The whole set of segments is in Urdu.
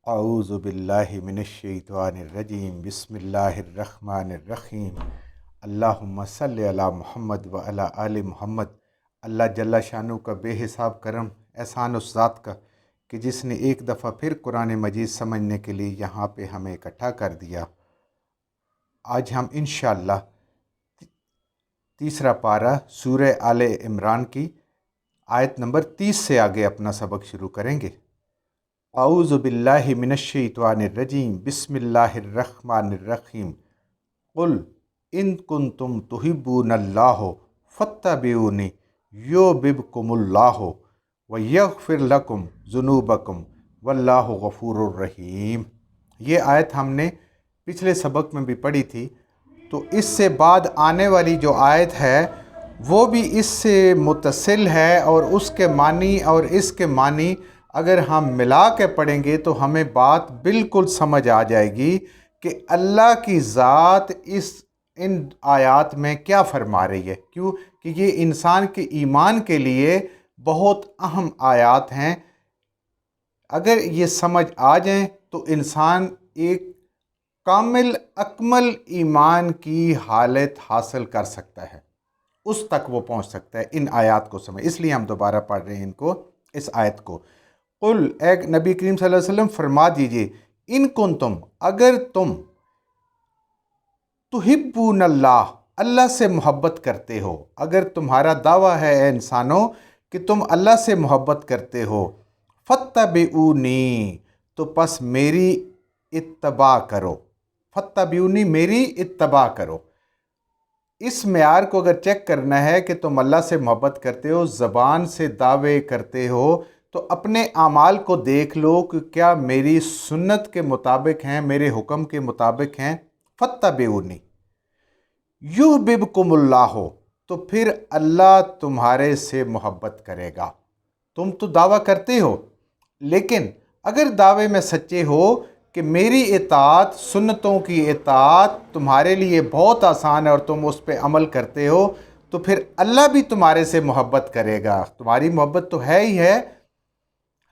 اعوذ باللہ من الشیطان الرجیم بسم اللہ الرحمن الرحیم اللہم صلی علی محمد و علی آل محمد۔ اللہ جل شانہ کا بے حساب کرم احسان اس ذات کا کہ جس نے ایک دفعہ پھر قرآن مجید سمجھنے کے لیے یہاں پہ ہمیں اکٹھا کر دیا۔ آج ہم انشاءاللہ تیسرا پارہ سورہ آل عمران کی آیت نمبر 30 سے آگے اپنا سبق شروع کریں گے۔ اعوذ باللہ من الشیطان الرجیم بسم اللہ الرحمن الرحیم قل ان کنتم تحبون اللہ فاتبعونی یحببکم اللہ ویغفر لکم ذنوبکم واللہ غفور الرحیم۔ یہ آیت ہم نے پچھلے سبق میں بھی پڑھی تھی، تو اس سے بعد آنے والی جو آیت ہے وہ بھی اس سے متصل ہے، اور اس کے معنی اور اس کے معنی اگر ہم ملا کے پڑھیں گے تو ہمیں بات بالکل سمجھ آ جائے گی کہ اللہ کی ذات ان آیات میں کیا فرما رہی ہے۔ کیوں کہ یہ انسان کے ایمان کے لیے بہت اہم آیات ہیں۔ اگر یہ سمجھ آ جائیں تو انسان ایک کامل اکمل ایمان کی حالت حاصل کر سکتا ہے، اس تک وہ پہنچ سکتا ہے ان آیات کو سمجھ۔ اس لیے ہم دوبارہ پڑھ رہے ہیں اس آیت کو۔ قل، اے نبی کریم صلی اللہ علیہ وسلم فرما دیجئے، ان کنتم، اگر تم تحبون اللہ، اللہ سے محبت کرتے ہو، اگر تمہارا دعویٰ ہے اے انسانوں کہ تم اللہ سے محبت کرتے ہو، فاتبعونی، تو پس میری اتباع کرو۔ فاتبعونی، میری اتباع کرو۔ اس معیار کو اگر چیک کرنا ہے کہ تم اللہ سے محبت کرتے ہو، زبان سے دعوے کرتے ہو، تو اپنے اعمال کو دیکھ لو کہ کیا میری سنت کے مطابق ہیں، میرے حکم کے مطابق ہیں۔ فاتبعونی یحببکم اللہ، تو پھر اللہ تمہارے سے محبت کرے گا۔ تم تو دعویٰ کرتے ہو، لیکن اگر دعوے میں سچے ہو کہ میری اطاعت، سنتوں کی اطاعت تمہارے لیے بہت آسان ہے اور تم اس پہ عمل کرتے ہو، تو پھر اللہ بھی تمہارے سے محبت کرے گا۔ تمہاری محبت تو ہے ہی ہے،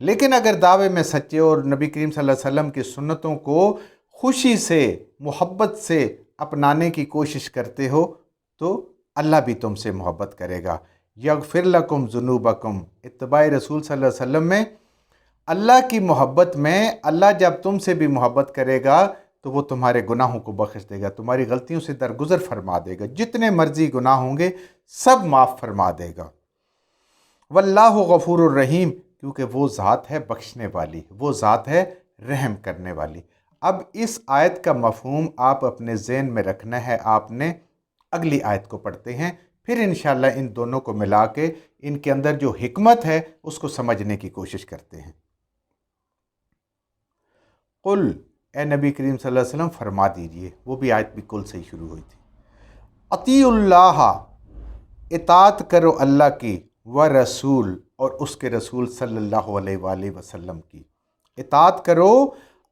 لیکن اگر دعوے میں سچے اور نبی کریم صلی اللہ علیہ وسلم کی سنتوں کو خوشی سے، محبت سے اپنانے کی کوشش کرتے ہو، تو اللہ بھی تم سے محبت کرے گا۔ یغفر لکم ذنوبکم، اتباع رسول صلی اللہ علیہ وسلم میں اللہ کی محبت میں اللہ جب تم سے بھی محبت کرے گا تو وہ تمہارے گناہوں کو بخش دے گا، تمہاری غلطیوں سے درگزر فرما دے گا، جتنے مرضی گناہ ہوں گے سب معاف فرما دے گا۔ واللہ غفور الرحیم، کیونکہ وہ ذات ہے بخشنے والی، وہ ذات ہے رحم کرنے والی۔ اب اس آیت کا مفہوم آپ اپنے ذہن میں رکھنا ہے۔ آپ نے اگلی آیت کو پڑھتے ہیں، پھر انشاءاللہ ان دونوں کو ملا کے ان کے اندر جو حکمت ہے اس کو سمجھنے کی کوشش کرتے ہیں۔ قل، اے نبی کریم صلی اللہ علیہ وسلم فرما دیجئے، وہ بھی آیت بھی کل سے ہی شروع ہوئی تھی، اطیعوا اللہ، اطاعت کرو اللہ کی، و رسول، اور اس کے رسول صلی اللہ علیہ وآلہ وسلم کی۔ اطاعت کرو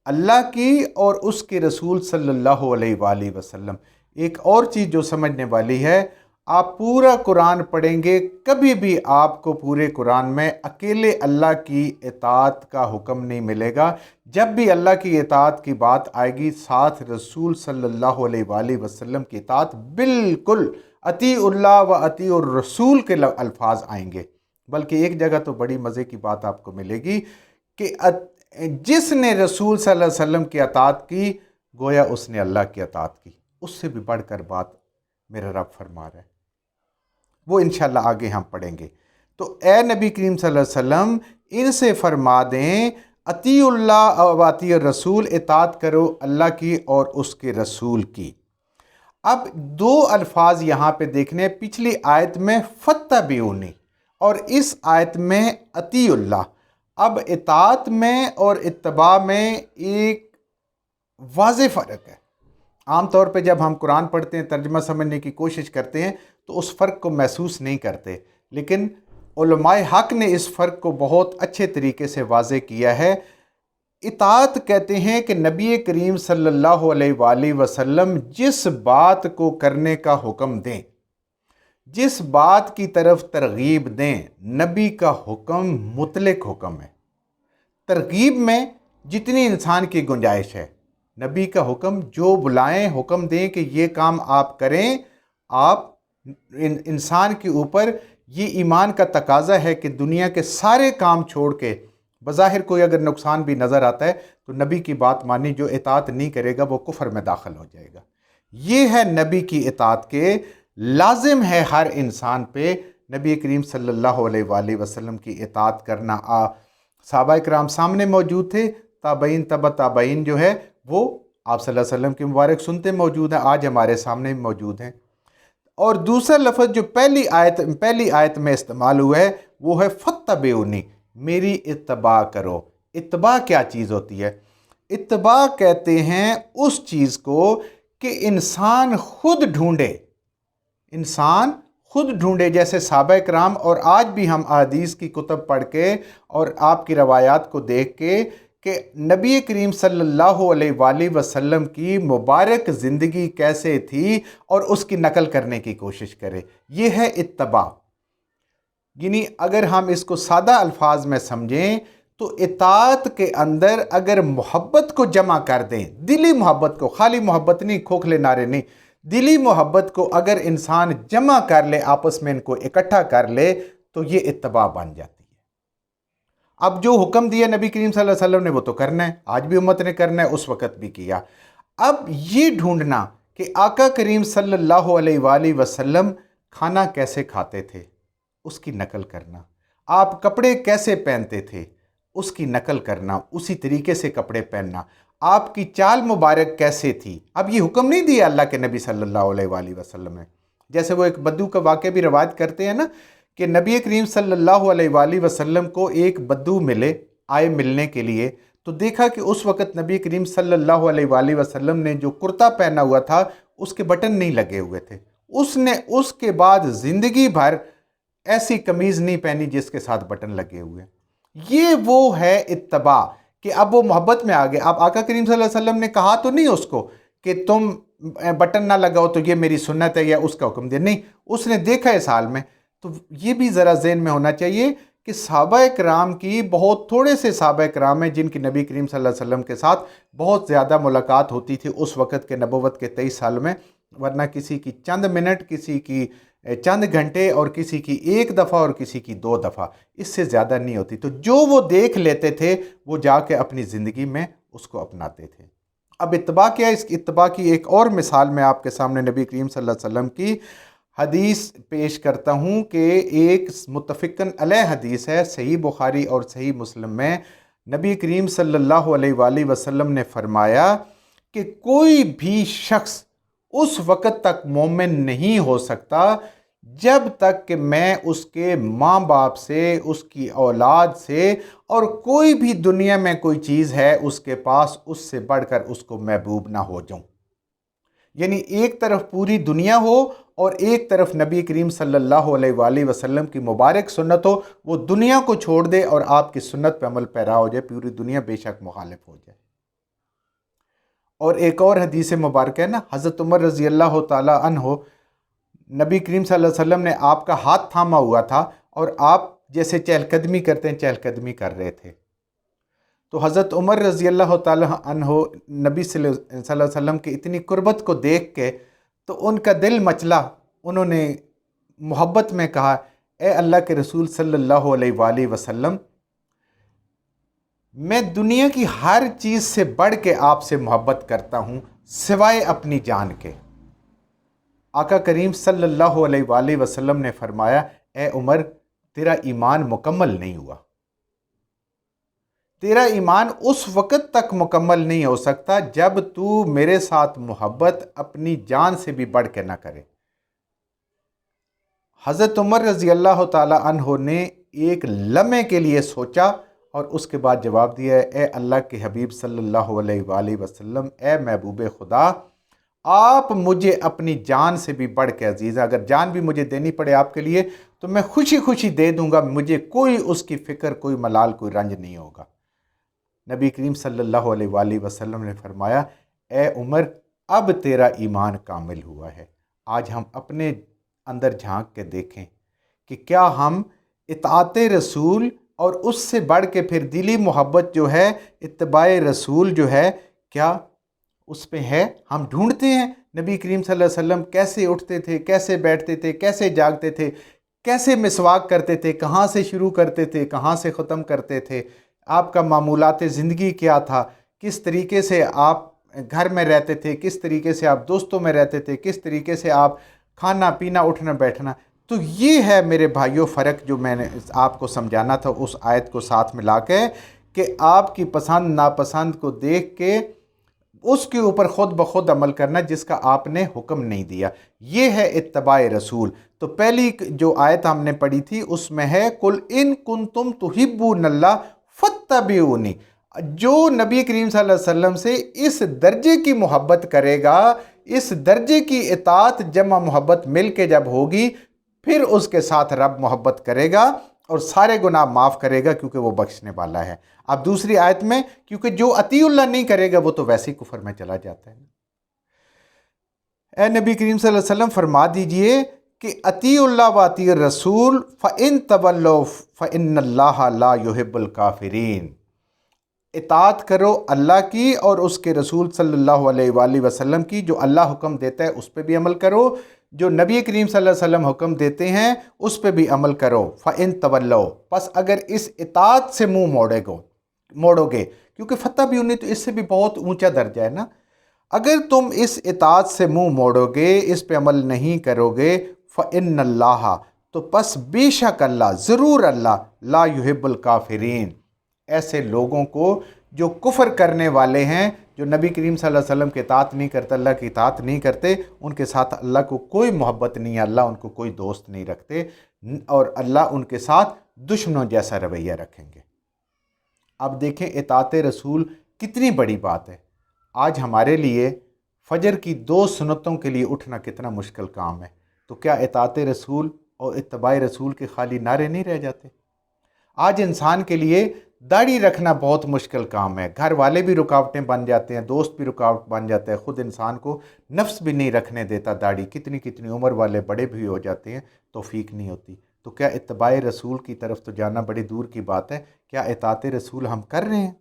اللہ کی اور اس کے رسول صلی اللہ علیہ وآلہ وسلم۔ ایک اور چیز جو سمجھنے والی ہے، آپ پورا قرآن پڑھیں گے، کبھی بھی آپ کو پورے قرآن میں اکیلے اللہ کی اطاعت کا حکم نہیں ملے گا۔ جب بھی اللہ کی اطاعت کی بات آئے گی، ساتھ رسول صلی اللہ علیہ وآلہ وسلم کی اطاعت، بالکل اطیعوا اللہ و اطیعوا الرسول کے الفاظ آئیں گے۔ بلکہ ایک جگہ تو بڑی مزے کی بات آپ کو ملے گی کہ جس نے رسول صلی اللہ علیہ وسلم کی اطاعت کی، گویا اس نے اللہ کی اطاعت کی۔ اس سے بھی بڑھ کر بات میرا رب فرما رہا ہے، وہ انشاءاللہ آگے ہم پڑھیں گے۔ تو اے نبی کریم صلی اللہ علیہ وسلم، ان سے فرما دیں اطیعوا اللہ و اطیعوا الرسول، اطاعت کرو اللہ کی اور اس کے رسول کی۔ اب دو الفاظ یہاں پہ دیکھنے، پچھلی آیت میں فاتبعونی اور اس آیت میں اطیعوا اللہ۔ اب اطاعت میں اور اتباع میں ایک واضح فرق ہے۔ عام طور پہ جب ہم قرآن پڑھتے ہیں، ترجمہ سمجھنے کی کوشش کرتے ہیں تو اس فرق کو محسوس نہیں کرتے، لیکن علماء حق نے اس فرق کو بہت اچھے طریقے سے واضح کیا ہے۔ اطاعت کہتے ہیں کہ نبی کریم صلی اللہ علیہ وآلہ وسلم جس بات کو کرنے کا حکم دیں، جس بات کی طرف ترغیب دیں، نبی کا حکم مطلق حکم ہے۔ ترغیب میں جتنی انسان کی گنجائش ہے، نبی کا حکم جو بلائیں، حکم دیں کہ یہ کام آپ کریں، آپ انسان کے اوپر یہ ایمان کا تقاضا ہے کہ دنیا کے سارے کام چھوڑ کے، بظاہر کوئی اگر نقصان بھی نظر آتا ہے تو نبی کی بات مانی، جو اطاعت نہیں کرے گا وہ کفر میں داخل ہو جائے گا۔ یہ ہے نبی کی اطاعت کے لازم ہے ہر انسان پہ نبی کریم صلی اللہ علیہ وآلہ وسلم کی اطاعت کرنا۔ صحابہ کرام سامنے موجود تھے، تابعین تبع تابعین جو ہے وہ آپ صلی اللہ علیہ وسلم کی مبارک سنتے موجود ہیں، آج ہمارے سامنے موجود ہیں۔ اور دوسرا لفظ جو پہلی آیت میں استعمال ہوا ہے وہ ہے فَاتَّبِعُونِی، میری اتباع کرو۔ اتباع کیا چیز ہوتی ہے؟ اتباع کہتے ہیں اس چیز کو کہ انسان خود ڈھونڈے، جیسے صحابہ کرام، اور آج بھی ہم احادیث کی کتب پڑھ کے اور آپ کی روایات کو دیکھ کے کہ نبی کریم صلی اللہ علیہ وآلہ وسلم کی مبارک زندگی کیسے تھی اور اس کی نقل کرنے کی کوشش کرے، یہ ہے اتباع۔ یعنی اگر ہم اس کو سادہ الفاظ میں سمجھیں تو اطاعت کے اندر اگر محبت کو جمع کر دیں، دلی محبت کو، خالی محبت نہیں، کھوکھلے نعرے نہیں، دلی محبت کو اگر انسان جمع کر لے، آپس میں ان کو اکٹھا کر لے تو یہ اتباع بن جاتی ہے۔ اب جو حکم دیا نبی کریم صلی اللہ علیہ وسلم نے وہ تو کرنا ہے، آج بھی امت نے کرنا ہے، اس وقت بھی کیا۔ اب یہ ڈھونڈنا کہ آقا کریم صلی اللہ علیہ وآلہ وسلم کھانا کیسے کھاتے تھے، اس کی نقل کرنا، آپ کپڑے کیسے پہنتے تھے اس کی نقل کرنا، اسی طریقے سے کپڑے پہننا، آپ کی چال مبارک کیسے تھی۔ اب یہ حکم نہیں دیا اللہ کے نبی صلی اللہ علیہ وآلہ وسلم نے، جیسے وہ ایک بدو کا واقعہ بھی روایت کرتے ہیں نا کہ نبی کریم صلی اللہ علیہ وآلہ وسلم کو ایک بدو آئے ملنے کے لیے، تو دیکھا کہ اس وقت نبی کریم صلی اللہ علیہ وآلہ وسلم نے جو کرتا پہنا ہوا تھا اس کے بٹن نہیں لگے ہوئے تھے۔ اس نے اس کے بعد زندگی بھر ایسی قمیض نہیں پہنی جس کے ساتھ بٹن لگے ہوئے۔ یہ وہ ہے اتباع کہ اب وہ محبت میں آگے۔ اب آقا کریم صلی اللہ علیہ وسلم نے کہا تو نہیں اس کو کہ تم بٹن نہ لگاؤ تو یہ میری سنت ہے یا اس کا حکم دیا، نہیں، اس نے دیکھا اس حال میں۔ تو یہ بھی ذرا ذہن میں ہونا چاہیے کہ صحابہ کرام کی بہت تھوڑے سے صحابہ کرام ہیں جن کی نبی کریم صلی اللہ علیہ وسلم کے ساتھ بہت زیادہ ملاقات ہوتی تھی اس وقت کے نبوت کے 23 سال میں، ورنہ کسی کی چند منٹ، کسی کی چند گھنٹے، اور کسی کی ایک دفعہ اور کسی کی 2 دفعہ، اس سے زیادہ نہیں ہوتی۔ تو جو وہ دیکھ لیتے تھے وہ جا کے اپنی زندگی میں اس کو اپناتے تھے۔ اب اتباع کیا ہے؟ اس اتباع کی ایک اور مثال میں آپ کے سامنے نبی کریم صلی اللہ علیہ وسلم کی حدیث پیش کرتا ہوں کہ ایک متفقن علیہ حدیث ہے، صحیح بخاری اور صحیح مسلم میں نبی کریم صلی اللہ علیہ وآلہ وسلم نے فرمایا کہ کوئی بھی شخص اس وقت تک مومن نہیں ہو سکتا جب تک کہ میں اس کے ماں باپ سے، اس کی اولاد سے، اور کوئی بھی دنیا میں کوئی چیز ہے اس کے پاس، اس سے بڑھ کر اس کو محبوب نہ ہو جاؤں۔ یعنی ایک طرف پوری دنیا ہو اور ایک طرف نبی کریم صلی اللہ علیہ وآلہ وسلم کی مبارک سنت ہو، وہ دنیا کو چھوڑ دے اور آپ کی سنت پہ عمل پیرا ہو جائے، پوری دنیا بے شک مخالف ہو جائے۔ اور ایک اور حدیث مبارکہ ہے نا، حضرت عمر رضی اللہ تعالیٰ عنہ، نبی کریم صلی اللہ علیہ وسلم نے آپ کا ہاتھ تھاما ہوا تھا اور آپ جیسے چہل قدمی کرتے ہیں چہل قدمی کر رہے تھے، تو حضرت عمر رضی اللہ تعالیٰ عنہ نبی صلی اللہ علیہ وسلم کی اتنی قربت کو دیکھ کے تو ان کا دل مچلا، انہوں نے محبت میں کہا، اے اللہ کے رسول صلی اللہ علیہ وآلہ وسلم، میں دنیا کی ہر چیز سے بڑھ کے آپ سے محبت کرتا ہوں سوائے اپنی جان کے۔ آقا کریم صلی اللہ علیہ وآلہ وسلم نے فرمایا، اے عمر، تیرا ایمان مکمل نہیں ہوا، تیرا ایمان اس وقت تک مکمل نہیں ہو سکتا جب تو میرے ساتھ محبت اپنی جان سے بھی بڑھ کے نہ کرے۔ حضرت عمر رضی اللہ تعالی عنہ نے ایک لمحے کے لیے سوچا اور اس کے بعد جواب دیا، اے اللہ کے حبیب صلی اللہ علیہ وآلہ وسلم، اے محبوب خدا، آپ مجھے اپنی جان سے بھی بڑھ کے عزیز ہیں، اگر جان بھی مجھے دینی پڑے آپ کے لیے تو میں خوشی خوشی دے دوں گا، مجھے کوئی اس کی فکر، کوئی ملال، کوئی رنج نہیں ہوگا۔ نبی کریم صلی اللہ علیہ وآلہ وسلم نے فرمایا، اے عمر، اب تیرا ایمان کامل ہوا ہے۔ آج ہم اپنے اندر جھانک کے دیکھیں کہ کیا ہم اطاعت رسول اور اس سے بڑھ کے پھر دلی محبت جو ہے اتباع رسول جو ہے کیا اس پہ ہے؟ ہم ڈھونڈتے ہیں نبی کریم صلی اللہ علیہ وسلم کیسے اٹھتے تھے، کیسے بیٹھتے تھے، کیسے جاگتے تھے، کیسے مسواک کرتے تھے، کہاں سے شروع کرتے تھے، کہاں سے ختم کرتے تھے، آپ کا معمولات زندگی کیا تھا، کس طریقے سے آپ گھر میں رہتے تھے، کس طریقے سے آپ دوستوں میں رہتے تھے، کس طریقے سے آپ کھانا پینا اٹھنا بیٹھنا۔ تو یہ ہے میرے بھائیوں فرق جو میں نے آپ کو سمجھانا تھا اس آیت کو ساتھ ملا کے، کہ آپ کی پسند ناپسند کو دیکھ کے اس کے اوپر خود بخود عمل کرنا جس کا آپ نے حکم نہیں دیا، یہ ہے اتباع رسول۔ تو پہلی جو آیت ہم نے پڑھی تھی اس میں ہے قُلْ إِن كُنتُمْ تُحِبُّونَ اللَّهَ فَاتَّبِعُونِی، جو نبی کریم صلی اللہ علیہ وسلم سے اس درجے کی محبت کرے گا، اس درجے کی اطاعت جمع محبت مل کے جب ہوگی، پھر اس کے ساتھ رب محبت کرے گا اور سارے گناہ معاف کرے گا کیونکہ وہ بخشنے والا ہے۔ اب دوسری آیت میں کیونکہ جو اطیع اللہ نہیں کرے گا وہ تو ویسے ہی کفر میں چلا جاتا ہے۔ اے نبی کریم صلی اللہ علیہ وسلم فرما دیجئے کہ اطیع اللہ و اطیع الرسول فَإِن تَوَلَّوْا فَإِنَّ اللَّهَ لَا يُحِبُّ الْكَافِرِينَ، اطاعت کرو اللہ کی اور اس کے رسول صلی اللہ علیہ وآلہ وسلم کی، جو اللہ حکم دیتا ہے اس پہ بھی عمل کرو، جو نبی کریم صلی اللہ علیہ وسلم حکم دیتے ہیں اس پہ بھی عمل کرو۔ فَإِن تَوَلَّوْا، پس اگر اس اطاعت سے منہ موڑو گے، کیونکہ فَاتَّبِعُونِی تو اس سے بھی بہت اونچا درجہ ہے نا، اگر تم اس اطاعت سے منہ موڑو گے، اس پہ عمل نہیں کرو گے، فَإِنَّ اللَّهَ، تو پس بے شک اللہ، ضرور اللہ، لا يُحِبُّ الْكَافِرِينَ، ایسے لوگوں کو جو کفر کرنے والے ہیں، جو نبی کریم صلی اللہ علیہ وسلم کی اطاعت نہیں کرتے، اللہ کی اطاعت نہیں کرتے، ان کے ساتھ اللہ کو کوئی محبت نہیں ہے، اللہ ان کو کوئی دوست نہیں رکھتے، اور اللہ ان کے ساتھ دشمنوں جیسا رویہ رکھیں گے۔ اب دیکھیں اطاعت رسول کتنی بڑی بات ہے۔ آج ہمارے لیے فجر کی 2 سنتوں کے لیے اٹھنا کتنا مشکل کام ہے، تو کیا اطاعت رسول اور اتباع رسول کے خالی نعرے نہیں رہ جاتے؟ آج انسان کے لیے داڑھی رکھنا بہت مشکل کام ہے، گھر والے بھی رکاوٹیں بن جاتے ہیں، دوست بھی رکاوٹ بن جاتے ہیں، خود انسان کو نفس بھی نہیں رکھنے دیتا داڑھی، کتنی کتنی عمر والے بڑے بھی ہو جاتے ہیں، توفیق نہیں ہوتی۔ تو کیا اتباع رسول کی طرف تو جانا بڑی دور کی بات ہے، کیا اطاعت رسول ہم کر رہے ہیں؟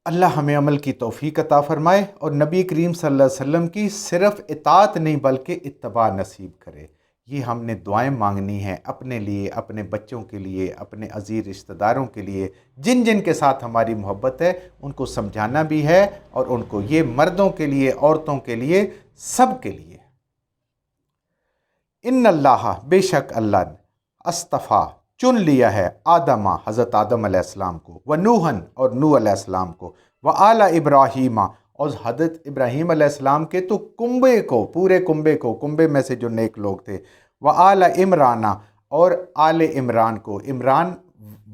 اللہ ہمیں عمل کی توفیق عطا فرمائے اور نبی کریم صلی اللہ علیہ وسلم کی صرف اطاعت نہیں بلکہ اتباع نصیب کرے۔ یہ ہم نے دعائیں مانگنی ہیں اپنے لیے، اپنے بچوں کے لیے، اپنے عزیز رشتہ داروں کے لیے، جن جن کے ساتھ ہماری محبت ہے ان کو سمجھانا بھی ہے، اور ان کو، یہ مردوں کے لیے، عورتوں کے لیے، سب کے لیے۔ ان اللہ، بے شک اللہ نے، اصطفیٰ، چن لیا ہے، آدمہ، حضرت آدم علیہ السلام کو، و نوحن، اور نوح علیہ السلام کو، و آل ابراہیم، اور حضرت ابراہیم علیہ السلام کے تو کنبے کو، پورے کنبے میں سے جو نیک لوگ تھے، و آل عمران، اور آل عمران کو، عمران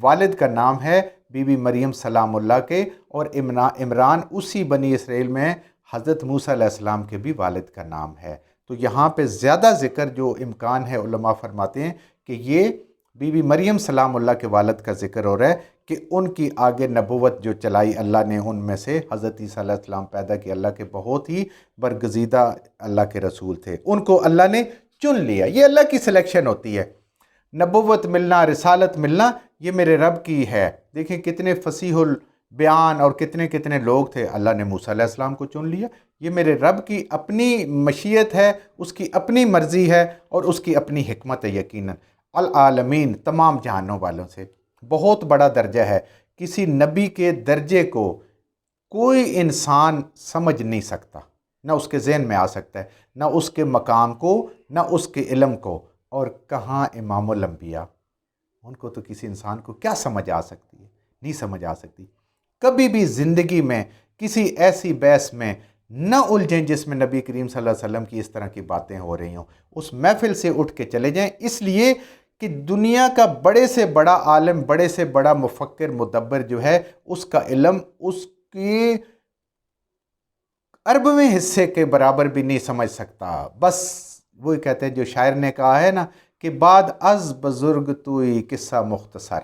والد کا نام ہے بی بی مریم سلام اللہ کے، اور عمران اسی بنی اسرائیل میں حضرت موسیٰ علیہ السلام کے بھی والد کا نام ہے۔ تو یہاں پہ زیادہ ذکر جو امکان ہے، علماء فرماتے ہیں کہ یہ بی بی مریم سلام اللہ کے والد کا ذکر ہو رہا ہے کہ ان کی آگے نبوت جو چلائی اللہ نے، ان میں سے حضرت عیسیٰ علیہ السلام پیدا کیے، اللہ کے بہت ہی برگزیدہ اللہ کے رسول تھے، ان کو اللہ نے چن لیا۔ یہ اللہ کی سلیکشن ہوتی ہے، نبوت ملنا، رسالت ملنا، یہ میرے رب کی ہے۔ دیکھیں کتنے فصیح البیان اور کتنے کتنے لوگ تھے، اللہ نے موسیٰ علیہ السلام کو چن لیا۔ یہ میرے رب کی اپنی مشیت ہے، اس کی اپنی مرضی ہے، اور اس کی اپنی حکمت ہے یقیناً۔ العالمین، تمام جہانوں والوں سے، بہت بڑا درجہ ہے، کسی نبی کے درجے کو کوئی انسان سمجھ نہیں سکتا، نہ اس کے ذہن میں آ سکتا ہے، نہ اس کے مقام کو، نہ اس کے علم کو، اور کہاں امام الانبیاء، ان کو تو کسی انسان کو کیا سمجھ آ سکتی ہے؟ نہیں سمجھ آ سکتی۔ کبھی بھی زندگی میں کسی ایسی بحث میں نہ الجھیں جس میں نبی کریم صلی اللہ علیہ وسلم کی اس طرح کی باتیں ہو رہی ہوں، اس محفل سے اٹھ کے چلے جائیں، اس لیے کہ دنیا کا بڑے سے بڑا عالم، بڑے سے بڑا مفکر، مدبر جو ہے، اس کا علم اس کی اربویں حصے کے برابر بھی نہیں سمجھ سکتا۔ بس وہی کہتے ہیں جو شاعر نے کہا ہے نا کہ بعد از بزرگ توئی قصہ مختصر،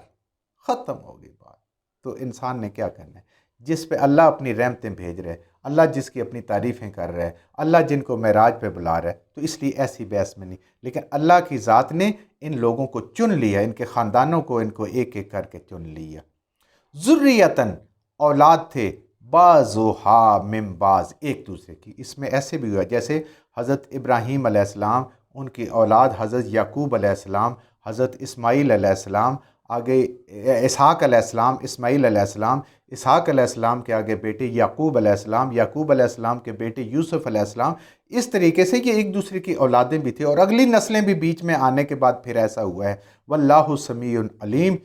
ختم ہو گئی بات۔ تو انسان نے کیا کرنا ہے؟ جس پہ اللہ اپنی رحمتیں بھیج رہے، اللہ جس کی اپنی تعریفیں کر رہا ہے، اللہ جن کو معراج پہ بلا رہا ہے، تو اس لیے ایسی بحث میں نہیں، لیکن اللہ کی ذات نے ان لوگوں کو چن لیا، ان کے خاندانوں کو ان کو ایک ایک کر کے چن لیا۔ ذریتاً اولاد تھے، بعضھا من بعض، ایک دوسرے کی۔ اس میں ایسے بھی ہوا جیسے حضرت ابراہیم علیہ السلام، ان کی اولاد حضرت یعقوب علیہ السلام، حضرت اسماعیل علیہ السلام، آگے اسحاق علیہ السلام، اسماعیل علیہ السلام، اسحاق علیہ السلام کے آگے بیٹے یعقوب علیہ السلام، یعقوب علیہ السلام کے بیٹے یوسف علیہ السلام۔ اس طریقے سے یہ ایک دوسرے کی اولادیں بھی تھیں، اور اگلی نسلیں بھی بیچ میں آنے کے بعد پھر ایسا ہوا ہے۔ واللہ سمیع علیم،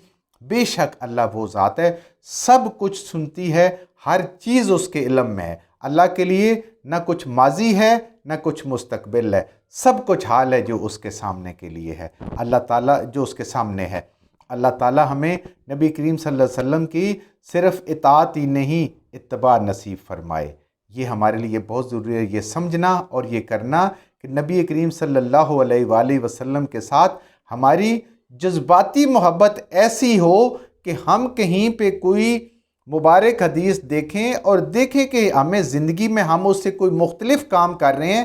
بے شک اللہ وہ ذات ہے سب کچھ سنتی ہے، ہر چیز اس کے علم میں ہے۔ اللہ کے لیے نہ کچھ ماضی ہے نہ کچھ مستقبل ہے، سب کچھ حال ہے جو اس کے سامنے کے لیے ہے، اللہ تعالیٰ جو اس کے سامنے ہے۔ اللہ تعالیٰ ہمیں نبی کریم صلی اللہ علیہ وسلم کی صرف اطاعت ہی نہیں، اتباع نصیب فرمائے۔ یہ ہمارے لیے بہت ضروری ہے، یہ سمجھنا اور یہ کرنا کہ نبی کریم صلی اللہ علیہ وآلہ وسلم کے ساتھ ہماری جذباتی محبت ایسی ہو کہ ہم کہیں پہ کوئی مبارک حدیث دیکھیں اور دیکھیں کہ ہمیں زندگی میں ہم اس سے کوئی مختلف کام کر رہے ہیں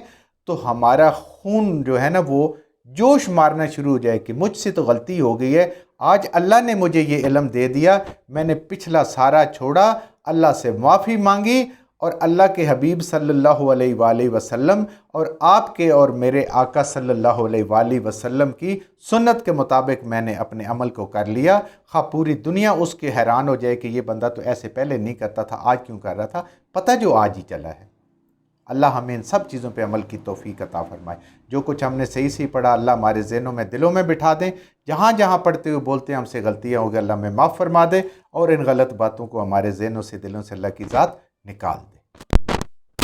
تو ہمارا خون جو ہے نا وہ جوش مارنا شروع ہو جائے کہ مجھ سے تو غلطی ہو گئی ہے، آج اللہ نے مجھے یہ علم دے دیا، میں نے پچھلا سارا چھوڑا، اللہ سے معافی مانگی، اور اللہ کے حبیب صلی اللہ علیہ وآلہ وسلم اور آپ کے اور میرے آقا صلی اللہ علیہ وآلہ وسلم کی سنت کے مطابق میں نے اپنے عمل کو کر لیا، خواہ پوری دنیا اس کے حیران ہو جائے کہ یہ بندہ تو ایسے پہلے نہیں کرتا تھا، آج کیوں کر رہا تھا، پتہ جو آج ہی چلا ہے۔ اللہ ہمیں ان سب چیزوں پہ عمل کی توفیق عطا فرمائے۔ جو کچھ ہم نے صحیح پڑھا اللہ ہمارے ذہنوں میں دلوں میں بٹھا دیں، جہاں جہاں پڑھتے ہوئے بولتے ہیں ہم سے غلطیاں ہو گئی، اللہ ہمیں معاف فرما دے، اور ان غلط باتوں کو ہمارے ذہنوں سے دلوں سے اللہ کی ذات نکال دے۔